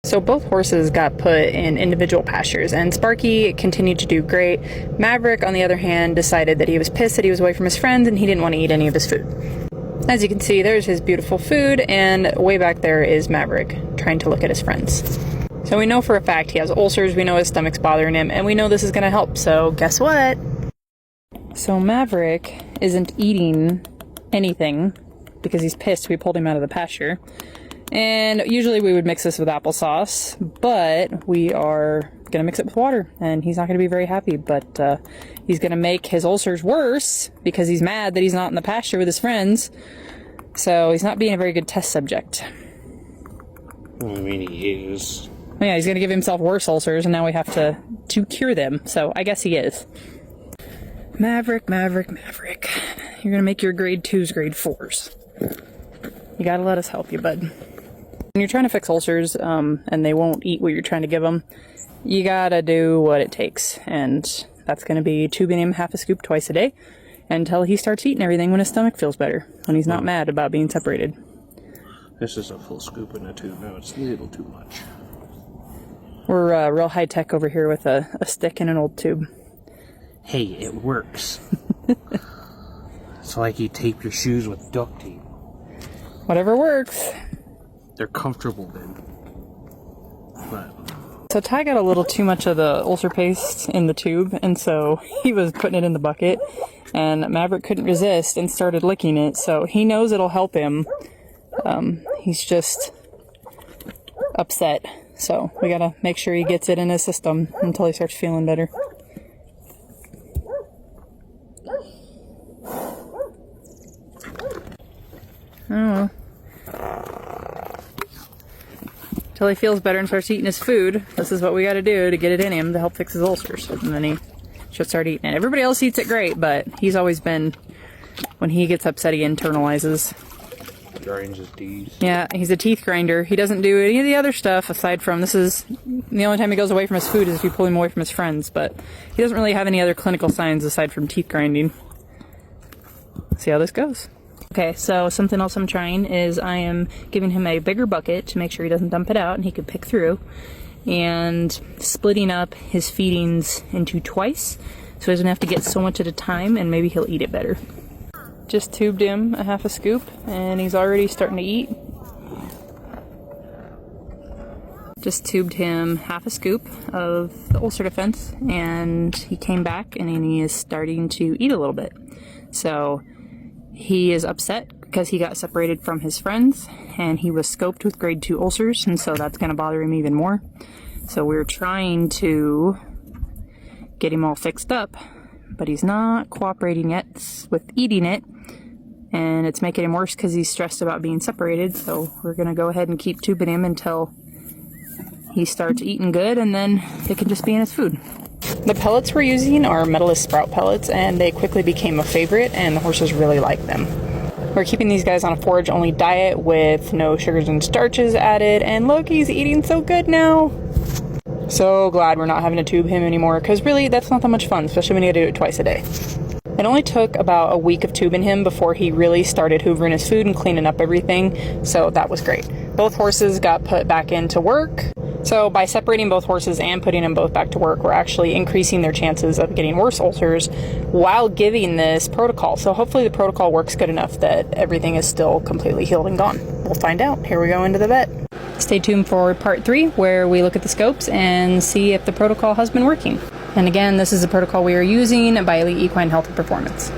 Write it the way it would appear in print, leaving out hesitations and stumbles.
So both horses got put in individual pastures, and Sparky continued to do great. Maverick, on the other hand, decided that he was pissed that he was away from his friends and he didn't want to eat any of his food. As you can see, there's his beautiful food, and way back there is Maverick trying to look at his friends. So we know for a fact he has ulcers, we know his stomach's bothering him, and we know this is going to help, so guess what? So Maverick isn't eating anything because he's pissed we pulled him out of the pasture. And usually we would mix this with applesauce, but we are going to mix it with water, and he's not going to be very happy, but he's going to make his ulcers worse because he's mad that he's not in the pasture with his friends. So he's not being a very good test subject. I mean, he is. Yeah, he's going to give himself worse ulcers, and now we have to cure them, so I guess he is. Maverick, Maverick, Maverick. You're going to make your grade 2s grade 4s. You got to let us help you, bud. When you're trying to fix ulcers, and they won't eat what you're trying to give them, you gotta do what it takes. And that's gonna be tubing him half a scoop twice a day until he starts eating everything when his stomach feels better, when he's not mad about being separated. This is a full scoop in a tube. No, it's a little too much. We're real high tech over here with a stick and an old tube. Hey, it works. It's like you tape your shoes with duct tape. Whatever works. They're comfortable then. But so Ty got a little too much of the ulcer paste in the tube, and so he was putting it in the bucket, and Maverick couldn't resist and started licking it, so he knows it'll help him. He's just upset, so we gotta make sure he gets it in his system until he starts feeling better. Oh well. Until he feels better and starts eating his food, this is what we gotta do to get it in him to help fix his ulcers. And then he should start eating it. Everybody else eats it great, but he's always been, when he gets upset, he internalizes. grinds his teeth. Yeah, he's a teeth grinder. He doesn't do any of the other stuff aside from, this is the only time he goes away from his food is if you pull him away from his friends, but he doesn't really have any other clinical signs aside from teeth grinding. See how this goes. Okay, so something else I'm trying is I am giving him a bigger bucket to make sure he doesn't dump it out and he can pick through, and splitting up his feedings into twice so he doesn't have to get so much at a time, and maybe he'll eat it better. Just tubed him a half a scoop and he's already starting to eat. Just tubed him half a scoop of the ulcer defense and he came back and he is starting to eat a little bit. So he is upset because he got separated from his friends and he was scoped with grade 2 ulcers, and so that's going to bother him even more. So we're trying to get him all fixed up, but he's not cooperating yet with eating it, and it's making him worse because he's stressed about being separated. So we're going to go ahead and keep tubing him until he starts eating good, and then it can just be in his food. The pellets we're using are Medalist Sprout pellets, and they quickly became a favorite, and the horses really like them. We're keeping these guys on a forage-only diet with no sugars and starches added, and look, he's eating so good now. So glad we're not having to tube him anymore, because really, that's not that much fun, especially when you gotta do it twice a day. It only took about a week of tubing him before he really started hoovering his food and cleaning up everything, so that was great. Both horses got put back into work. So by separating both horses and putting them both back to work, we're actually increasing their chances of getting worse ulcers while giving this protocol. So hopefully the protocol works good enough that everything is still completely healed and gone. We'll find out. Here we go into the vet. Stay tuned for part 3, where we look at the scopes and see if the protocol has been working. And again, this is the protocol we are using by Elite Equine Health and Performance.